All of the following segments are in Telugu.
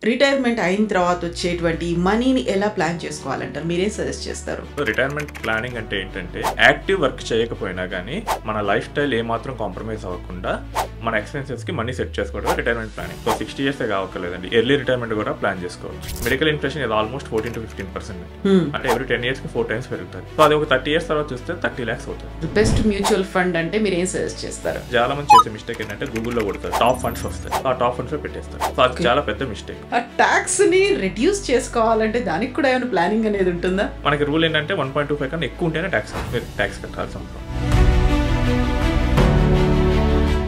రిటైర్మెంట్ అయిన తర్వాత వచ్చేటువంటి మనీని ఎలా ప్లాన్ చేసుకోవాలంటారు? మీరేం సజెస్ట్ చేస్తారు? రిటైర్మెంట్ ప్లానింగ్ అంటే ఏంటంటే యాక్టివ్ వర్క్ చేయకపోయినా కానీ మన లైఫ్ స్టైల్ ఏమాత్రం కాంప్రమైజ్ అవ్వకుండా మన ఎక్స్పెన్సెస్ కి మనీ సెట్ చేసుకోవడం రిటైర్మెంట్ ప్లానింగ్. సో 60 years కావక్కర్లేదండి, ఎర్లీ రిటైర్మెంట్ కూడా ప్లాన్ చేసుకోవచ్చు. మెడికల్ ఇన్ఫ్లేషన్ ఇది ఆల్మోస్ట్ 14 to 15%. అంటే ఎవ్రీ 10 years కి 4 times పెరుగుతుంది. సో అది ఒక 30 years తర్వాత చూస్తే 30 lakhs అవుతుంది. బెస్ట్ మ్యూచువల్ ఫండ్ అంటే మీరు ఏం సజెస్ట్ చేస్తారు? చాలా మంది చేసే మిస్టేక్ ఏంటంటే గూగుల్లో కొడతారు, టాప్ ఫండ్స్ వస్తాయి, ఆ టాప్ ఫండ్స్ లో పెట్టేస్తారు. సో అది చాలా పెద్ద మిస్టేక్. ఆ ట్యాక్స్ ని రిడ్యూస్ చేసుకోవాలంటే దానికి కూడా ఏమైనా ప్లానింగ్ అనేది ఉంటుందా? మనకి రూల్ ఏంటంటే 1.25 కన్నా ఎక్కువ ఉంటేనే ట్యాక్స్ కట్టాల్సి ఉంటుంది.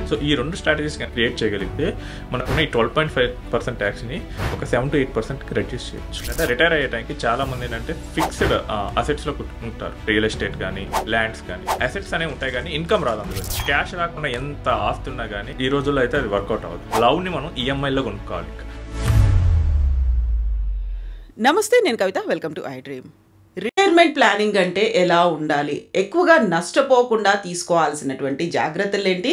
సో ఈ రెండు స్ట్రాటజీస్ క్రియేట్ చేయగలిగితే మనకున్న ఈ 12.5% ట్యాక్స్ని ఒక 7 to 8% రెడ్యూస్ చేయొచ్చు. అంటే రిటైర్ అయ్యే టైంకి చాలా మంది ఏంటంటే ఫిక్స్డ్ అసెట్స్లో ఉంటారు. రియల్ ఎస్టేట్ కానీ ల్యాండ్స్ కానీ అసెట్స్ అనేవి ఉంటాయి కానీ ఇన్కమ్ రాదు. అందులో క్యాష్ రాకుండా ఎంత ఆస్తి ఉన్నా కానీ ఈ రోజుల్లో అయితే అది వర్కౌట్ అవ్వదు. లవ్ని మనం ఈఎంఐలో కొనుక్కోవాలి. నమస్తే, నేను Kavitha. Welcome to iDream. Retirement planning అంటే ఎలా ఉండాలి? ఎక్కువగా నష్టపోకుండా తీసుకోవాల్సినటువంటి జాగ్రత్తలు ఏంటి?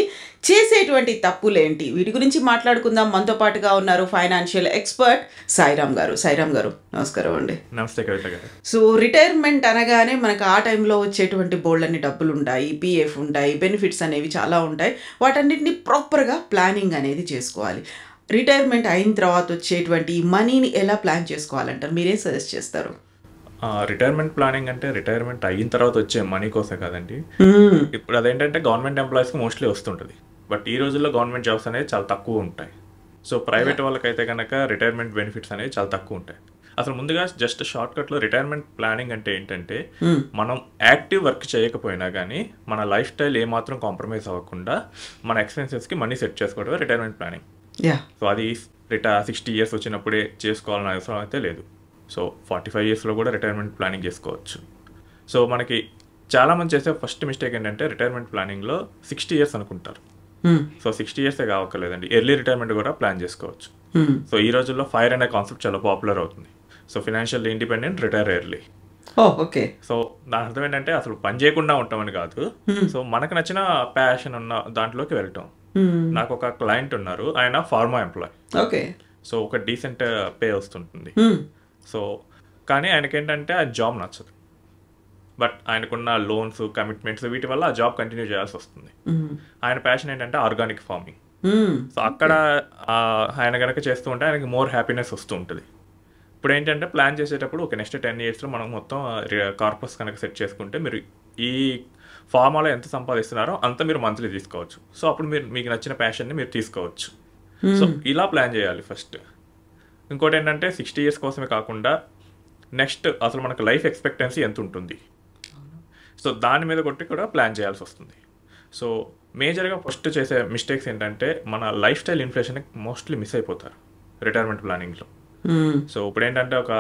చేసేటువంటి తప్పులేంటి? వీటి గురించి మాట్లాడుకుందాం. మనతో పాటుగా ఉన్నారు ఫైనాన్షియల్ ఎక్స్పర్ట్ సాయిరామ్ గారు. సాయిరామ్ గారు, నమస్కారం అండి. నమస్తే కవిత గారు. సో రిటైర్మెంట్ అనగానే మనకు ఆ టైంలో వచ్చేటువంటి బోల్డన్ని డబ్బులు ఉంటాయి, పిఎఫ్ ఉంటాయి, బెనిఫిట్స్ అనేవి చాలా ఉంటాయి. వాటన్నిటిని ప్రాపర్గా ప్లానింగ్ అనేది చేసుకోవాలి. రిటైర్మెంట్ అయిన తర్వాత వచ్చేటువంటి మనీని ఎలా ప్లాన్ చేసుకోవాలంటారు? మీరేం సజెస్ట్ చేస్తారు? రిటైర్మెంట్ ప్లానింగ్ అంటే రిటైర్మెంట్ అయిన తర్వాత వచ్చే మనీ కోసం కదండి. ఇప్పుడు అదేంటంటే గవర్నమెంట్ ఎంప్లాయీస్కి మోస్ట్లీ వస్తుంటుంది. బట్ ఈ రోజుల్లో గవర్నమెంట్ జాబ్స్ అనేవి చాలా తక్కువ ఉంటాయి. సో ప్రైవేట్ వాళ్ళకైతే కనుక రిటైర్మెంట్ బెనిఫిట్స్ అనేవి చాలా తక్కువ ఉంటాయి. అసలు ముందుగా జస్ట్ షార్ట్ కట్లో రిటైర్మెంట్ ప్లానింగ్ అంటే ఏంటంటే మనం యాక్టివ్ వర్క్ చేయకపోయినా కానీ మన లైఫ్ స్టైల్ ఏమాత్రం కాంప్రమైజ్ అవ్వకుండా మన ఎక్స్పెన్సెస్కి మనీ సెట్ చేసుకోవడమే రిటైర్మెంట్ ప్లానింగ్. సో అది 60 years వచ్చినప్పుడే చేసుకోవాలని అవసరం అయితే లేదు. సో 45 yearsలో కూడా రిటైర్మెంట్ ప్లానింగ్ చేసుకోవచ్చు. సో మనకి చాలామంది చేసే ఫస్ట్ మిస్టేక్ ఏంటంటే రిటైర్మెంట్ ప్లానింగ్లో 60 years అనుకుంటారు. సో 60 years కావక్కర్లేదండి, ఎర్లీ రిటైర్మెంట్ కూడా ప్లాన్ చేసుకోవచ్చు. సో ఈ రోజుల్లో ఫైర్ అనే కాన్సెప్ట్ చాలా పాపులర్ అవుతుంది. So financial independent, retire early. Okay. So దాని అర్థం ఏంటంటే అసలు పని చేయకుండా ఉంటామని కాదు. సో మనకు నచ్చిన ప్యాషన్ ఉన్న దాంట్లోకి వెళ్ళటం. నాకు ఒక క్లయింట్ ఉన్నారు, ఆయన ఫార్మా ఎంప్లాయ్. ఓకే. సో ఒక డీసెంట్ పే వస్తుంటుంది. సో కానీ ఆయనకేంటంటే ఆ జాబ్ నచ్చదు. బట్ ఆయనకున్న లోన్స్, కమిట్మెంట్స్ వీటి వల్ల ఆ జాబ్ కంటిన్యూ చేయాల్సి వస్తుంది. ఆయన ప్యాషన్ ఏంటంటే ఆర్గానిక్ ఫార్మింగ్. సో అక్కడ ఆయన కనుక చేస్తూ ఉంటే ఆయనకి మోర్ హ్యాపీనెస్ వస్తూ ఉంటుంది. ఇప్పుడు ఏంటంటే ప్లాన్ చేసేటప్పుడు ఒక నెక్స్ట్ 10 yearsలో మనం మొత్తం కార్పస్ కనుక సెట్ చేసుకుంటే మీరు ఈ ఫార్మాలో ఎంత సంపాదిస్తున్నారో అంత మీరు మంత్లీ తీసుకోవచ్చు. సో అప్పుడు మీకు నచ్చిన ప్యాషన్ని మీరు తీసుకోవచ్చు. సో ఇలా ప్లాన్ చేయాలి ఫస్ట్. ఇంకోటి ఏంటంటే 60 years కోసమే కాకుండా నెక్స్ట్ అసలు మనకు లైఫ్ ఎక్స్పెక్టెన్సీ ఎంత ఉంటుంది, సో దాని మీద కొట్టి కూడా ప్లాన్ చేయాల్సి వస్తుంది. సో మేజర్గా ఫస్ట్ చేసే మిస్టేక్స్ ఏంటంటే మన life style inflation mostly miss అయిపోతారు రిటైర్మెంట్ ప్లానింగ్లో. సో ఇప్పుడు ఏంటంటే ఒక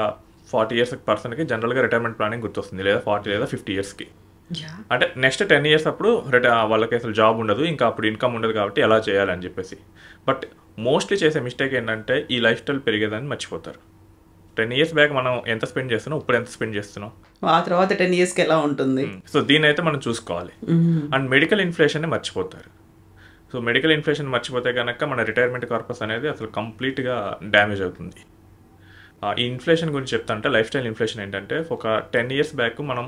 40 years పర్సన్కి జనరల్గా రిటైర్మెంట్ ప్లానింగ్ గుర్తొస్తుంది, లేదా 40 లేదా 50 yearsకి. అంటే నెక్స్ట్ 10 years అప్పుడు వాళ్ళకి అసలు జాబ్ ఉండదు, ఇంకా అప్పుడు ఇన్కమ్ ఉండదు, కాబట్టి ఎలా చేయాలని చెప్పేసి. బట్ మోస్ట్లీ చేసే మిస్టేక్ ఏంటంటే ఈ లైఫ్ స్టైల్ పెరిగేదని మర్చిపోతారు. 10 years బ్యాక్ మనం ఎంత స్పెండ్ చేస్తున్నాం, ఇప్పుడు ఎంత స్పెండ్ చేస్తున్నాం, ఆ తర్వాత 10 yearsకి ఎలా ఉంటుంది. సో దీని అయితే మనం చూసుకోవాలి. అండ్ మెడికల్ ఇన్ఫ్లేషన్ మర్చిపోతారు. సో మెడికల్ ఇన్ఫ్లేషన్ మర్చిపోతే కనుక మన రిటైర్మెంట్ కార్పస్ అనేది అసలు కంప్లీట్గా డ్యామేజ్ అవుతుంది. ఈ ఇన్ఫ్లేషన్ గురించి చెప్తా అంటే లైఫ్ స్టైల్ ఇన్ఫ్లేషన్ ఏంటంటే ఒక 10 years బ్యాక్ మనం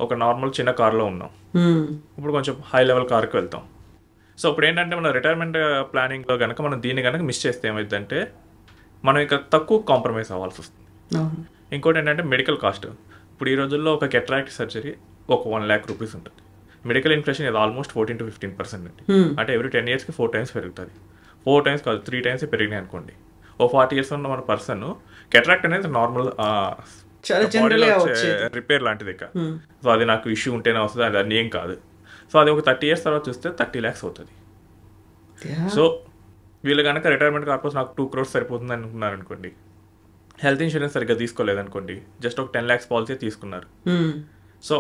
ఒక నార్మల్ చిన్న కార్లో ఉన్నాం, ఇప్పుడు కొంచెం హై లెవెల్ కార్కి వెళ్తాం. సో ఇప్పుడు ఏంటంటే మన రిటైర్మెంట్ ప్లానింగ్లో కనుక మనం దీన్ని కనుక మిస్ చేస్తే ఏమైందంటే మనం ఇంకా తక్కువ కాంప్రమైజ్ అవ్వాల్సి వస్తుంది. ఇంకోటి ఏంటంటే మెడికల్ కాస్ట్. ఇప్పుడు ఈ రోజుల్లో ఒక కెట్రాక్ట్ సర్జరీ ఒక 1 lakh rupees ఉంటుంది. మెడికల్ ఇన్ఫ్లేషన్ ఇది ఆల్మోస్ట్ 14 to 15% అండి. అంటే ఎవ్రీ 10 yearsకి 4 times పెరుగుతుంది. 4 times కాదు, 3 times పెరిగినాయి అనుకోండి. ఓ 40 years ఉన్న మన పర్సన్ కెట్రాక్ట్ అనేది నార్మల్ రిపేర్ లాంటిది. సో అది నాకు ఇష్యూ ఉంటేనే వస్తుంది, అది ఏం కాదు. సో అది ఒక 30 years తర్వాత చూస్తే 30 lakhs అవుతుంది. సో వీళ్ళు కనుక రిటైర్మెంట్ కార్పస్ నాకు 2 crores సరిపోతుంది అనుకున్నారు అనుకోండి, హెల్త్ ఇన్సూరెన్స్ సరిగ్గా తీసుకోలేదనుకోండి, జస్ట్ ఒక 10 lakhs పాలసీ తీసుకున్నారు. సో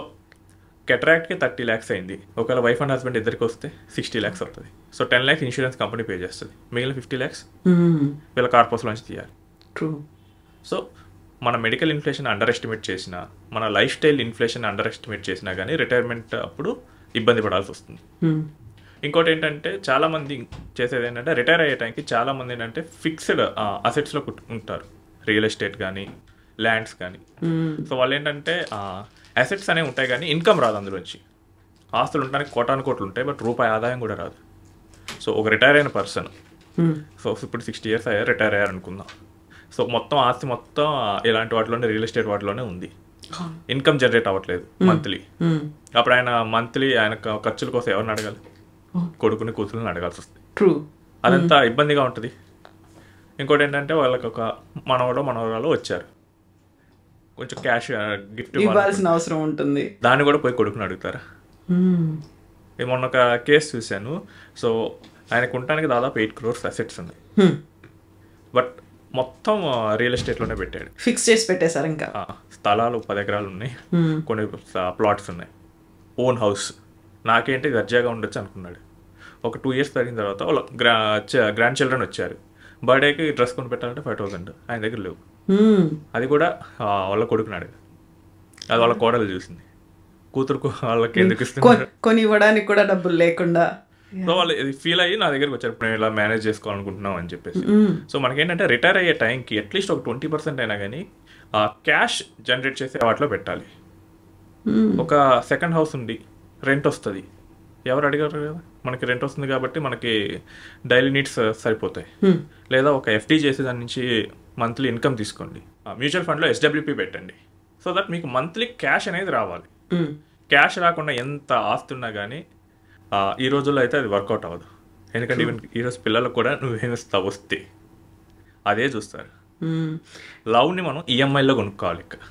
కెట్రాక్ట్కి 30 lakhs అయింది. ఒకవేళ వైఫ్ అండ్ హస్బెండ్ ఇద్దరికి వస్తే 60 lakhs అవుతుంది. So 10 lakhs insurance company pay చేస్తుంది, మిగిలిన 50 lakhs వీళ్ళ కార్పస్లోంచి తీయాలి. సో మన మెడికల్ ఇన్ఫ్లేషన్ అండర్ ఎస్టిమేట్ చేసినా, మన life style inflation under estimate చేసినా కానీ రిటైర్మెంట్ అప్పుడు ఇబ్బంది పడాల్సి వస్తుంది. ఇంకోటి ఏంటంటే చాలామంది చేసేది ఏంటంటే రిటైర్ అయ్యే టైంకి చాలామంది ఏంటంటే ఫిక్స్డ్ అసెట్స్లో ఉంటారు, రియల్ ఎస్టేట్ కానీ ల్యాండ్స్ కానీ. సో వాళ్ళు ఏంటంటే అసెట్స్ అనేవి ఉంటాయి కానీ ఇన్కమ్ రాదు అందులోంచి. ఆస్తులు ఉండడానికి కోటాను కోట్లు ఉంటాయి, బట్ రూపాయి ఆదాయం కూడా రాదు. సో ఒక రిటైర్ అయిన పర్సన్, సో ఇప్పుడు 60 years అయ్యారు, రిటైర్ అయ్యారు అనుకుందాం. సో మొత్తం ఆస్తి మొత్తం ఇలాంటి వాటిలోనే, రియల్ ఎస్టేట్ వాటిలోనే ఉంది, ఇన్కమ్ జనరేట్ అవ్వట్లేదు మంత్లీ. అప్పుడు ఆయన మంత్లీ ఆయన ఖర్చుల కోసం ఎవరిని అడగాలి? కొడుకుని కూతురుని అడగాల్సి వస్తుంది. అదంతా ఇబ్బందిగా ఉంటుంది. ఇంకోటి ఏంటంటే వాళ్ళకి ఒక మనవరాలు వచ్చారు, కొంచెం క్యాష్ గిఫ్ట్ ఇవ్వాల్సిన అవసరం ఉంటుంది, దాన్ని కూడా పోయి కొడుకుని అడుగుతారా? మొన్న ఒక కేసు చూశాను. సో ఆయనకు ఉండడానికి దాదాపు 8 crores అసెట్స్ ఉన్నాయి, బట్ మొత్తం రియల్ ఎస్టేట్లోనే పెట్టాడు. ఫిక్స్ చేసి పెట్టేశారు. ఇంకా స్థలాలు 10 acres ఉన్నాయి, కొన్ని ప్లాట్స్ ఉన్నాయి, ఓన్ హౌస్. నాకేంటి దర్జాగా ఉండొచ్చు అనుకున్నాడు. ఒక 2 years తగ్గిన తర్వాత వాళ్ళ గ్రాండ్ చిల్డ్రన్ వచ్చారు. బర్త్డేకి డ్రెస్ కొని పెట్టాలంటే 5,000 ఆయన దగ్గర లేవు. అది కూడా వాళ్ళ కొడుకున్నాడు, అది వాళ్ళ కోడలు చూసింది. కూతురుకు వాళ్ళకి ఎందుకు ఇస్తున్నారు? కొని ఇవ్వడానికి కూడా డబ్బులు లేకుండా. సో వాళ్ళు ఫీల్ అయ్యి నా దగ్గరికి వచ్చారు, నేను ఇలా మేనేజ్ చేసుకోవాలనుకుంటున్నాం అని చెప్పేసి. సో మనకేంటంటే రిటైర్ అయ్యే టైంకి అట్లీస్ట్ ఒక 20% అయినా కానీ క్యాష్ జనరేట్ చేసే వాటిలో పెట్టాలి. ఒక సెకండ్ హౌస్ ఉండి రెంట్ వస్తుంది, ఎవరు అడిగారు కదా, మనకి రెంట్ వస్తుంది కాబట్టి మనకి డైలీ నీడ్స్ సరిపోతాయి. లేదా ఒక ఎఫ్డీ చేసే దాని నుంచి మంత్లీ ఇన్కమ్ తీసుకోండి. మ్యూచువల్ ఫండ్లో SWP పెట్టండి, సో దట్ మీకు మంత్లీ క్యాష్ అనేది రావాలి. క్యాష్ రాకుండా ఎంత ఆస్తి ఉన్నా కానీ ఈ రోజుల్లో అయితే అది వర్కౌట్ అవ్వదు. ఎందుకంటే ఈవెన్ ఈరోజు పిల్లలకు కూడా నువ్వేమిస్తావు వస్తే అదే చూస్తారు. లవ్ని మనం ఈఎంఐలో కొనుక్కోవాలి ఇక్కడ.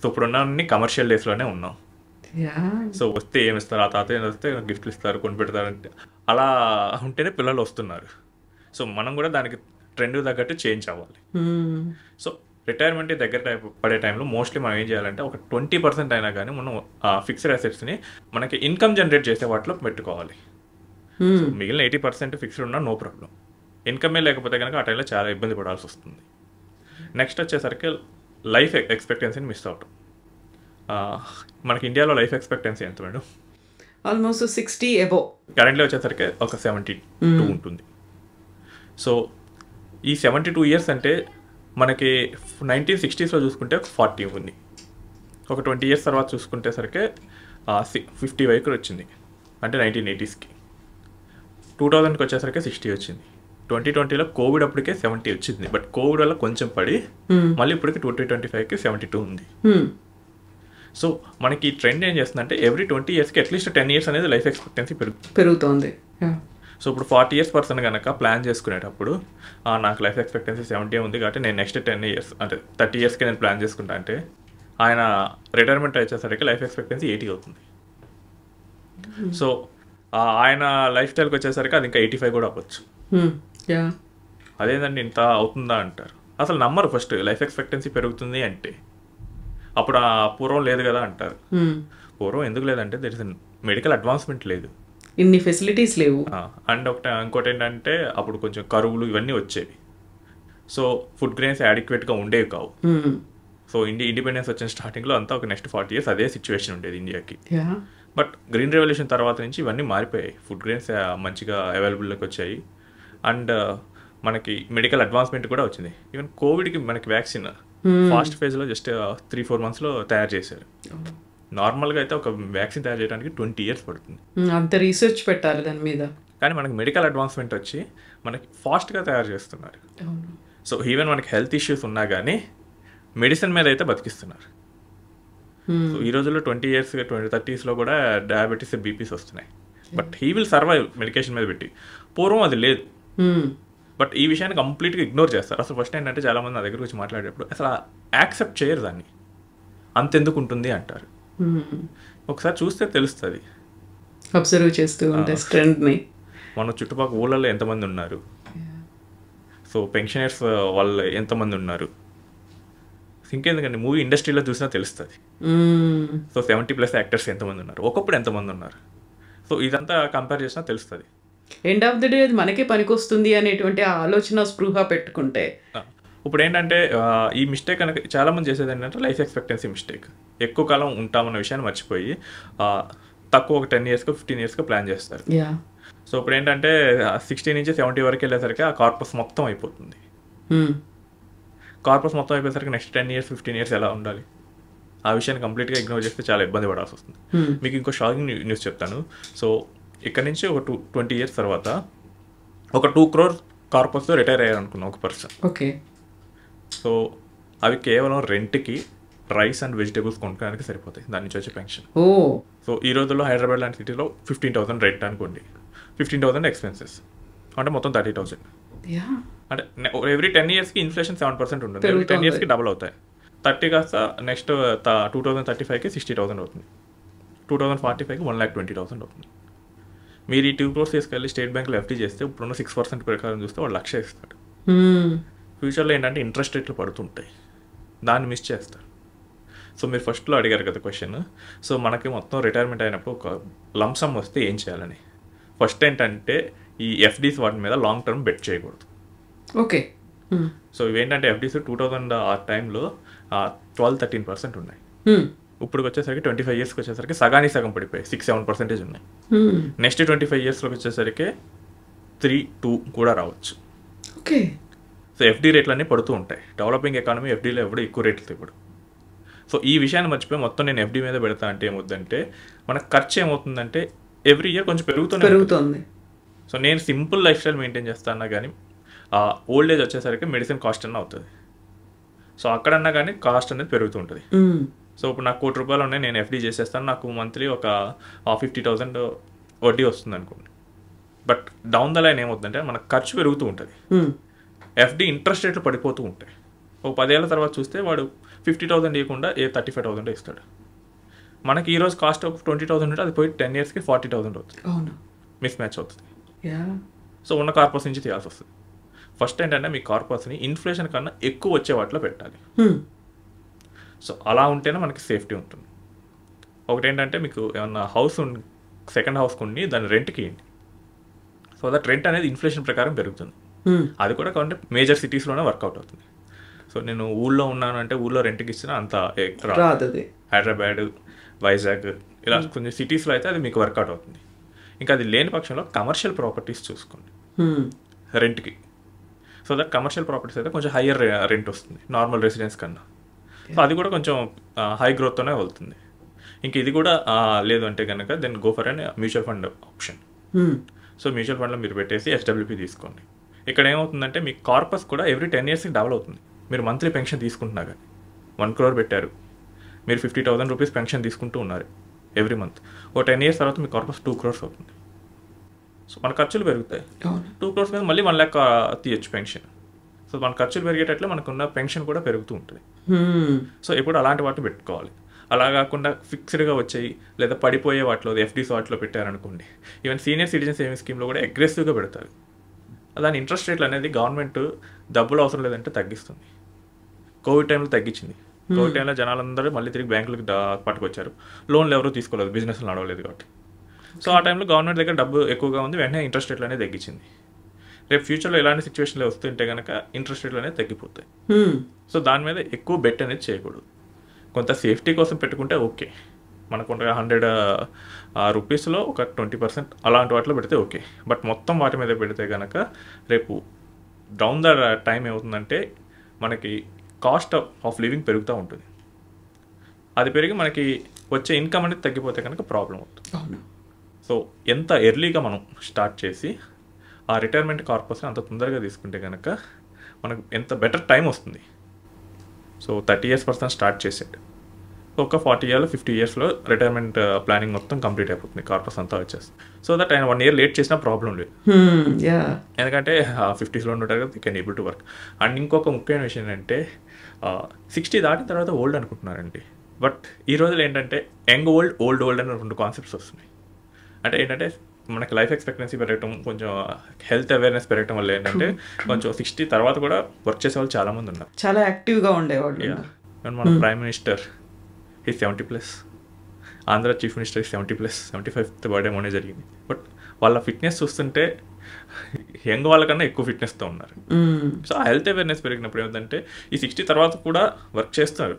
సో ఇప్పుడున్న కమర్షియల్ డేస్లోనే ఉన్నాం. సో వస్తే ఏమిస్తారు, ఆ తాత వస్తే గిఫ్ట్లు ఇస్తారు, కొని పెడతారంటే అలా ఉంటేనే పిల్లలు వస్తున్నారు. సో మనం కూడా దానికి ట్రెండ్ తగ్గట్టు చేంజ్ అవ్వాలి. సో రిటైర్మెంట్ దగ్గర పడే టైంలో మోస్ట్లీ మనం ఏం చేయాలంటే ఒక 20% అయినా కానీ మనం ఫిక్స్డ్ అసెట్స్ని మనకి ఇన్కమ్ జనరేట్ చేసే వాటిలో పెట్టుకోవాలి. మిగిలిన 80% ఫిక్స్డ్ ఉన్నా నో ప్రాబ్లం. ఇన్కమే లేకపోతే కనుక ఆ టైంలో చాలా ఇబ్బంది పడాల్సి వస్తుంది. నెక్స్ట్ వచ్చేసరికి లైఫ్ ఎక్స్పెక్టెన్సీని మిస్ అవటం. మనకి ఇండియాలో లైఫ్ ఎక్స్పెక్టెన్సీ ఎంత మేడం? Almost 60 above. కరెంట్లీ వచ్చేసరికి ఒక 72 ఉంటుంది. సో ఈ 72 years అంటే మనకి 1960sలో చూసుకుంటే 40 ఉంది. ఒక 20 years తర్వాత చూసుకుంటే సరికి 50 వైపు వచ్చింది, అంటే 1980sకి. 2000కి వచ్చేసరికి 60 వచ్చింది. 2020లో కోవిడ్ అప్పటికే 70 వచ్చింది, బట్ కోవిడ్ వల్ల కొంచెం పడి మళ్ళీ ఇప్పటికి 2025కి 72 ఉంది. సో మనకి ఈ ట్రెండ్ ఏం చేస్తుందంటే ఎవ్రీ 20 yearsకి అట్లీస్ట్ 10 years అనేది లైఫ్ ఎక్స్పెక్టెన్సీ పెరుగుతుంది. సో ఇప్పుడు 40 years పర్సన్ కనుక ప్లాన్ చేసుకునేటప్పుడు నాకు లైఫ్ ఎక్స్పెక్టెన్సీ 70 ఉంది కాబట్టి నేను నెక్స్ట్ 10 years అంటే 30 yearsకి నేను ప్లాన్ చేసుకుంటా అంటే ఆయన రిటైర్మెంట్ వచ్చేసరికి లైఫ్ ఎక్స్పెక్టెన్సీ 80 అవుతుంది. సో ఆయన లైఫ్ స్టైల్కి వచ్చేసరికి అది ఇంకా 85 కూడా అవ్వచ్చు. అదేంటండి ఇంత అవుతుందా అంటారు. అసలు నమ్మరు ఫస్ట్ లైఫ్ ఎక్స్పెక్టెన్సీ పెరుగుతుంది అంటే. అప్పుడు పూర్వం లేదు కదా అంటారు. పూర్వం ఎందుకు లేదంటే దర్ ఇస్ మెడికల్ అడ్వాన్స్మెంట్ లేదు, ఇన్ని ఫెసిలిటీస్ లేవు. అండ్ ఇంకోటి ఏంటంటే అప్పుడు కొంచెం కరువులు ఇవన్నీ వచ్చేవి. సో ఫుడ్ గ్రెయిన్స్ అడిక్వేట్గా ఉండేవి కావు. సో ఇండిపెండెన్స్ వచ్చిన స్టార్టింగ్లో అంతా ఒక నెక్స్ట్ 40 years అదే సిచ్యువేషన్ ఉండేది ఇండియాకి. బట్ గ్రీన్ రెవల్యూషన్ తర్వాత నుంచి ఇవన్నీ మారిపోయాయి. ఫుడ్ గ్రెయిన్స్ మంచిగా అవైలబుల్లోకి వచ్చాయి. అండ్ మనకి మెడికల్ అడ్వాన్స్మెంట్ కూడా వచ్చింది. ఈవెన్ కోవిడ్కి మనకి వ్యాక్సిన్ ఫాస్ట్ ఫేజ్లో జస్ట్ 3-4 monthsలో తయారు చేశారు. నార్మల్గా అయితే ఒక వ్యాక్సిన్ తయారు చేయడానికి 20 years పడుతుంది. అంత రీసెర్చ్ పెట్టాలి దాని మీద. కానీ మనకి మెడికల్ అడ్వాన్స్మెంట్ వచ్చి మనకి ఫాస్ట్గా తయారు చేస్తున్నారు. సో ఈవెన్ మనకి హెల్త్ ఇష్యూస్ ఉన్నా కానీ మెడిసిన్ మీద అయితే బతికిస్తున్నారు. సో ఈ రోజుల్లో 20 years 30sలో కూడా డయాబెటీస్ బీపీస్ వస్తున్నాయి. But he will survive medication మీద పెట్టి. పూర్వం అది లేదు. బట్ ఈ విషయాన్ని కంప్లీట్గా ఇగ్నోర్ చేస్తారు. అసలు ఫస్ట్ ఏంటంటే చాలామంది నా దగ్గర వచ్చి మాట్లాడేటప్పుడు అసలు యాక్సెప్ట్ చేయరు దాన్ని. అంతెందుకు ఉంటుంది అంటారు. ఒకసారి చూస్తే తెలుస్తుంది. అబ్జర్వ్ చేస్తూ ఉంటే ట్రెండ్ని. మన చుట్టుపక్కల ఊళ్ళల్లో ఎంతమంది ఉన్నారు, సో పెన్షనర్స్ వాళ్ళు ఎంతమంది ఉన్నారు, ఇంకెందుకండి మూవీ ఇండస్ట్రీలో చూసినా తెలుస్తుంది. సో 70+ యాక్టర్స్ ఎంతమంది ఉన్నారు, ఒకప్పుడు ఎంతమంది ఉన్నారు. సో ఇదంతా కంపేర్ చేసినా తెలుస్తుంది. ఎండ్ ఆఫ్ ది డే అది మనకే పనికొస్తుంది అనేటువంటి ఆలోచన స్పృహ పెట్టుకుంటే. ఇప్పుడు ఏంటంటే ఈ మిస్టేక్ కనుక చాలామంది చేసేది ఏంటంటే లైఫ్ ఎక్స్పెక్టెన్సీ మిస్టేక్. ఎక్కువ కాలం ఉంటామన్న విషయాన్ని మర్చిపోయి తక్కువ ఒక 10 yearsకో 15 yearsకో ప్లాన్ చేస్తారు. సో ఇప్పుడు ఏంటంటే 60 నుంచి 70 వరకు వెళ్ళేసరికి ఆ కార్పస్ మొత్తం అయిపోతుంది. కార్పస్ మొత్తం అయిపోయేసరికి నెక్స్ట్ 10 years 15 years ఎలా ఉండాలి? ఆ విషయాన్ని కంప్లీట్గా ఇగ్నోర్ చేస్తే చాలా ఇబ్బంది పడాల్సి వస్తుంది. మీకు ఇంకో షాకింగ్ న్యూస్ చెప్తాను. సో ఇక్కడ నుంచి ఒక 20 years తర్వాత ఒక 2 crore కార్పస్తో రిటైర్ అయ్యారు అనుకున్నాం ఒక పర్సన్. ఓకే. సో అవి కేవలం రెంట్కి రైస్ అండ్ వెజిటేబుల్స్ కొనుక్కోడానికి సరిపోతాయి, దాని నుంచి వచ్చే పెన్షన్. సో ఈ రోజుల్లో హైదరాబాద్ లాంటి సిటీలో 15,000 రెంట్ అనుకోండి, 15,000 ఎక్స్పెన్సెస్, అంటే మొత్తం 30,000. అంటే ఎవ్రీ 10 yearsకి ఇన్ఫ్లేషన్ 7% ఉంటుంది. ఎవ్రీ 10 yearsకి డబుల్ అవుతాయి. 30 కాస్త నెక్స్ట్ 2035కి 60,000 అవుతుంది, 2045కి 1,20,000 అవుతుంది. మీరు ఈ 2 crores తీసుకెళ్ళి స్టేట్ బ్యాంక్లో ఎఫ్డీ చేస్తే ఇప్పుడున్న 6% ప్రకారం చూస్తే వాడు 1,00,000 ఇస్తాడు. ఫ్యూచర్లో ఏంటంటే ఇంట్రెస్ట్ రేట్లు పడుతుంటాయి, దాన్ని మిస్ చేస్తారు. సో మీరు ఫస్ట్లో అడిగారు కదా క్వశ్చన్. సో మనకి మొత్తం రిటైర్మెంట్ అయినప్పుడు ఒక లంసమ్ వస్తే ఏం చేయాలని. ఫస్ట్ ఏంటంటే ఈ ఎఫ్డీస్ వాటి మీద లాంగ్ టర్మ్ బెట్ చేయకూడదు. ఓకే. సో ఇవేంటంటే ఎఫ్డీస్ 2000 ఆ టైంలో 12-13% ఉన్నాయి. ఇప్పుడు వచ్చేసరికి 25 yearsకి వచ్చేసరికి సగానికి సగం పడిపోయి 6-7% ఉన్నాయి. నెక్స్ట్ 25 yearsలోకి వచ్చేసరికి 3-2 కూడా రావచ్చు. ఓకే. సో ఎఫ్డీ రేట్లు అన్నీ పడుతూ ఉంటాయి. డెవలపింగ్ ఎకానమీ ఎఫ్డీలో ఎవడు ఎక్కువ రేట్లు ఇవ్వడు. సో ఈ విషయాన్ని మర్చిపోయి మొత్తం నేను ఎఫ్డీ మీద పెడతా అంటే ఏమవుతుందంటే మనకు ఖర్చు ఏమవుతుందంటే ఎవ్రీ ఇయర్ కొంచెం పెరుగుతుంది. సో నేను సింపుల్ లైఫ్ స్టైల్ మెయింటైన్ చేస్తాను కానీ ఓల్డ్ ఏజ్ వచ్చేసరికి మెడిసిన్ కాస్ట్ అన్న అవుతుంది. సో అక్కడన్నా కానీ కాస్ట్ అనేది పెరుగుతూ ఉంటుంది. సో ఇప్పుడు నాకు ₹1,00,000 ఉన్నాయి, నేను ఎఫ్డీ చేసేస్తాను, నాకు మంత్లీ ఒక 50,000 వడ్డీ వస్తుంది అనుకోండి. బట్ డౌన్ ద లైన్ ఏమవుతుందంటే మనకు ఖర్చు పెరుగుతూ ఉంటుంది, ఎఫ్డీ ఇంట్రెస్ట్ రేట్లు పడిపోతూ ఉంటాయి. ఒక 10 ఏళ్ల తర్వాత చూస్తే వాడు 50,000 ఇవ్వకుండా 35,000 ఇస్తాడు. మనకి ఈరోజు కాస్ట్ ఒక 20,000 ఉంటే అది పోయి 10 yearsకి 40,000 అవుతుంది. మిస్ మ్యాచ్ అవుతుంది. సో ఉన్న కార్పస్ నుంచి తీయాల్సి వస్తుంది. ఫస్ట్ ఏంటంటే మీ కార్పస్ని ఇన్ఫ్లేషన్ కన్నా ఎక్కువ వచ్చే వాటిలో పెట్టాలి. సో అలా ఉంటేనే మనకి సేఫ్టీ ఉంటుంది. ఒకటి ఏంటంటే మీకు ఏమన్నా హౌస్ సెకండ్ హౌస్ కొన్ని దాన్ని రెంట్కి ఇవ్వండి. సో దట్ రెంట్ అనేది ఇన్ఫ్లేషన్ ప్రకారం పెరుగుతుంది. అది కూడా కావాలంటే మేజర్ సిటీస్లోనే వర్కౌట్ అవుతుంది. సో నేను ఊళ్ళో ఉన్నాను అంటే ఊళ్ళో రెంట్కి ఇచ్చినా అంత రాదు. హైదరాబాద్, వైజాగ్ ఇలా కొంచెం సిటీస్లో అయితే అది మీకు వర్కౌట్ అవుతుంది. ఇంకా అది లేని పక్షంలో కమర్షియల్ ప్రాపర్టీస్ చూసుకోండి రెంట్కి. సో దట్ కమర్షియల్ ప్రాపర్టీస్ అయితే కొంచెం హయ్యర్ రెంట్ వస్తుంది నార్మల్ రెసిడెన్స్ కన్నా. సో అది కూడా కొంచెం హై గ్రోత్తోనే వెళ్తుంది. ఇంక ఇది కూడా లేదు అంటే కనుక then go for an mutual fund option. So mutual ఫండ్లో మీరు పెట్టేసి SWP తీసుకోండి. ఇక్కడ ఏమవుతుందంటే మీ కార్పస్ కూడా ఎవ్రీ 10 yearsకి డబల్ అవుతుంది. మీరు మంత్లీ పెన్షన్ తీసుకుంటున్నా కానీ 1 crore పెట్టారు, మీరు 50,000 రూపీస్ పెన్షన్ తీసుకుంటూ ఉన్నారు ఎవ్రీ మంత్. ఓ 10 years తర్వాత మీ కార్పస్ 2 crores అవుతుంది. సో మన ఖర్చులు పెరుగుతాయి. 2 crores మీద మళ్ళీ 1 lakh తీయచ్చు పెన్షన్. సో మన ఖర్చులు పెరిగేటట్లే మనకున్న పెన్షన్ కూడా పెరుగుతూ ఉంటుంది. సో ఇప్పుడు అలాంటి వాటిని పెట్టుకోవాలి. అలా కాకుండా ఫిక్స్డ్గా వచ్చాయి లేదా పడిపోయే వాటిలో ఎఫ్డీస్ వాటిలో పెట్టారనుకోండి. ఈవెన్ సీనియర్ సిటిజన్ సేవింగ్ స్కీమ్లో కూడా అగ్రెసివ్గా పెడతారు. దాని ఇంట్రెస్ట్ రేట్లు అనేది గవర్నమెంట్ డబ్బులు అవసరం లేదంటే తగ్గిస్తుంది. కోవిడ్ టైంలో తగ్గించింది. కోవిడ్ టైంలో జనాలందరూ మళ్ళీ తిరిగి బ్యాంకులకు పట్టుకొచ్చారు. లోన్లు ఎవరూ తీసుకోలేదు, బిజినెస్లు నడవలేదు కాబట్టి. సో ఆ టైంలో గవర్నమెంట్ దగ్గర డబ్బు ఎక్కువగా ఉంది, వెంటనే ఇంట్రెస్ట్ రేట్లు అనేది తగ్గించింది. రేపు ఫ్యూచర్లో ఇలాంటి సిచ్యువేషన్లో వస్తుంటే కనుక ఇంట్రెస్ట్ రేట్లు అనేది తగ్గిపోతాయి. సో దాని మీద ఎక్కువ బెట్ అనేది చేయకూడదు. కొంత సేఫ్టీ కోసం పెట్టుకుంటే ఓకే, మనకు 100 రూపీస్లో ఒక 20% అలాంటి వాటిలో పెడితే ఓకే. బట్ మొత్తం వాటి మీద పెడితే కనుక రేపు డౌన్ ద టైం ఏమవుతుందంటే మనకి కాస్ట్ ఆఫ్ లివింగ్ పెరుగుతూ ఉంటుంది. అది పెరిగి మనకి వచ్చే ఇన్కమ్ అనేది తగ్గిపోతే కనుక ప్రాబ్లం అవుతుంది. సో ఎంత ఎర్లీగా మనం స్టార్ట్ చేసి ఆ రిటైర్మెంట్ కార్పస్ని అంత తొందరగా తీసుకుంటే కనుక మనకు ఎంత బెటర్ టైం వస్తుంది. సో 30 years పర్సన్ స్టార్ట్ చేసాడు, ఒక 40 years 50 yearsలో రిటైర్మెంట్ ప్లానింగ్ మొత్తం కంప్లీట్ అయిపోతుంది, కార్పస్ అంతా వచ్చేస్తుంది. సో దట్ ఆయన 1 year లేట్ చేసినా ప్రాబ్లం లేదు. ఎందుకంటే 50sలో ఉంటారు కదా, can able to work. And ఇంకొక ముఖ్యమైన విషయం ఏంటంటే 60 దాటిన తర్వాత ఓల్డ్ అనుకుంటున్నారండి. బట్ ఈ రోజులు ఏంటంటే యంగ్ ఓల్డ్, ఓల్డ్ ఓల్డ్ అని 2 కాన్సెప్ట్స్ వస్తున్నాయి. అంటే ఏంటంటే మనకి లైఫ్ ఎక్స్పెక్టెన్సీ పెరగటం, కొంచెం హెల్త్ అవేర్నెస్ పెరగటం వల్ల ఏంటంటే కొంచెం 60 తర్వాత కూడా వర్క్ చేసే వాళ్ళు చాలా మంది ఉన్నారు, చాలా యాక్టివ్గా ఉండేవాళ్ళు. మన ప్రైమ్ మినిస్టర్ ఈ 70+, Andhra chief minister 70+, 75th birthday మొన్నే జరిగింది. బట్ వాళ్ళ ఫిట్నెస్ చూస్తుంటే యంగ్ వాళ్ళకన్నా ఎక్కువ ఫిట్నెస్తో ఉన్నారు. సో ఆ హెల్త్ అవేర్నెస్ పెరిగినప్పుడు ఏమిటంటే ఈ 60 తర్వాత కూడా వర్క్ చేస్తున్నారు.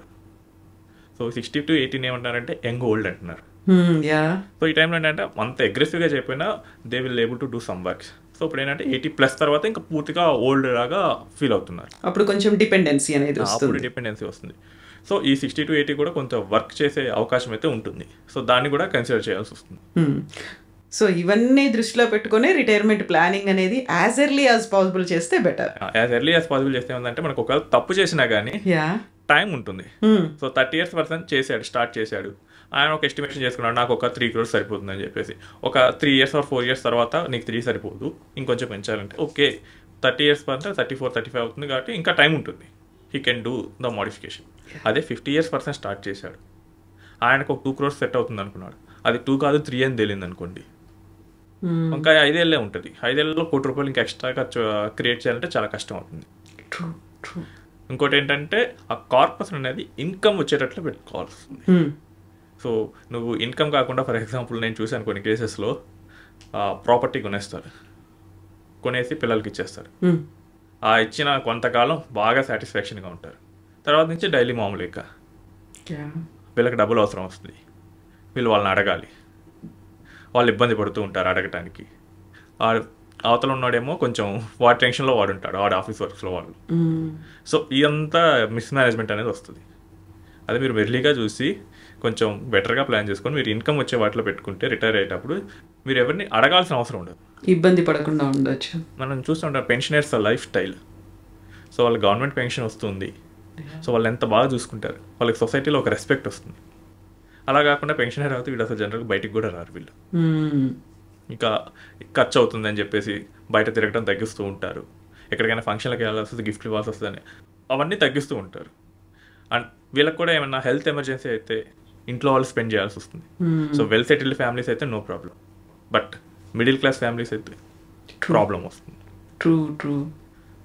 సో 60 to 18 ఏమంటారంటే యంగ్ ఓల్డ్ అంటున్నారు. యా సో ఈ టైంలో ఏంటంటే అంత అగ్రెసివ్గా చెప్పినా they will able to do some works. So ఇప్పుడు ఏంటంటే 80+ తర్వాత ఇంకా పూర్తిగా ఓల్డ్ లాగా ఫీల్ అవుతున్నారు. అప్పుడు కొంచెం డిపెండెన్సీ అనేది అప్పుడు వస్తుంది. డిపెండెన్సీ వస్తుంది. సో ఈ 60 to 80 కూడా కొంచెం వర్క్ చేసే అవకాశం అయితే ఉంటుంది. సో దాన్ని కూడా కన్సిడర్ చేయాల్సి వస్తుంది. సో ఇవన్నీ దృష్టిలో పెట్టుకుని రిటైర్మెంట్ ప్లానింగ్ అనేది యాజ్ ఎర్లీ యాజ్ పాసిబుల్ చేస్తే better. As early as possible చేస్తే ఏంటంటే మనకు ఒకవేళ తప్పు చేసినా కానీ యా టైం ఉంటుంది. సో 30 years పర్సన్ చేశాడు, స్టార్ట్ చేశాడు, ఆయన ఒక ఎస్టిమేషన్ చేసుకున్నాడు నాకు ఒక 3 crores సరిపోతుందని చెప్పేసి. ఒక 3 years or 4 years తర్వాత నీకు 3 సరిపోదు, ఇంకొంచెం పెంచాలంటే ఓకే 30 years పర్సన్ 34, 35 అవుతుంది కాబట్టి ఇంకా టైం ఉంటుంది, he can do the modification. అదే 50 years పర్సన్ స్టార్ట్ చేశాడు, ఆయనకు ఒక 2 crores సెట్ అవుతుంది అనుకున్నాడు, అది 2 కాదు 3 అని తేలింది అనుకోండి, ఇంకా 5 ఏళ్ళే ఉంటుంది. 5 ఏళ్ళలో ₹1,00,00,000 ఇంకా ఎక్స్ట్రా ఖర్చు క్రియేట్ చేయాలంటే చాలా కష్టం అవుతుంది. ఇంకోటి ఏంటంటే ఆ కార్పస్ అనేది ఇన్కమ్ వచ్చేటట్లు పెట్టుకోవాల్సి వస్తుంది. సో నువ్వు ఇన్కమ్ కాకుండా ఫర్ ఎగ్జాంపుల్ నేను చూశాను కొన్ని కేసెస్లో ప్రాపర్టీ కొనేస్తారు, కొనేసి పిల్లలకి ఇచ్చేస్తారు. ఆ ఇచ్చిన కొంతకాలం బాగా సాటిస్ఫాక్షన్గా ఉంటారు, తర్వాత నుంచి డైలీ మామూలుగా వీళ్ళకి డబ్బులు అవసరం వస్తుంది, వీళ్ళు వాళ్ళని అడగాలి, వాళ్ళు ఇబ్బంది పడుతూ ఉంటారు అడగటానికి. అవతల ఉన్నాడేమో కొంచెం వాడి టెన్షన్లో వాడు ఉంటాడు, వాడి ఆఫీస్ వర్క్స్లో వాళ్ళు. సో ఇదంతా మిస్మేనేజ్మెంట్ అనేది వస్తుంది. అదే మీరు మెర్లీగా చూసి కొంచెం బెటర్గా ప్లాన్ చేసుకొని మీరు ఇన్కమ్ వచ్చే వాటిలో పెట్టుకుంటే రిటైర్ అయ్యేటప్పుడు మీరు ఎవరిని అడగాల్సిన అవసరం ఉండదు, ఇబ్బంది పడకుండా ఉండొచ్చు. మనం చూస్తుంటాం పెన్షనర్స్ లైఫ్ స్టైల్. సో వాళ్ళ గవర్నమెంట్ పెన్షన్ వస్తుంది, సో వాళ్ళు ఎంత బాగా చూసుకుంటారు, వాళ్ళకి సొసైటీలో ఒక రెస్పెక్ట్ వస్తుంది. అలా కాకుండా పెన్షనర్ అవుతే వీళ్ళు అసలు జనరల్గా బయటికి కూడా రారు, వీళ్ళు ఇంకా ఖర్చు అవుతుందని చెప్పేసి బయట తిరగడం తగ్గిస్తూ ఉంటారు, ఎక్కడికైనా ఫంక్షన్లకు వెళ్ళాల్సి వస్తుంది, గిఫ్ట్ ఇవ్వాల్సి వస్తుందని అవన్నీ తగ్గిస్తూ ఉంటారు. అండ్ వీళ్ళకి కూడా ఏమన్నా హెల్త్ ఎమర్జెన్సీ అయితే ఇంట్లో వాళ్ళు స్పెండ్ చేయాల్సి వస్తుంది. సో వెల్ సెటిల్డ్ ఫ్యామిలీస్ అయితే no problem, but middle class families అయితే ప్రాబ్లం వస్తుంది.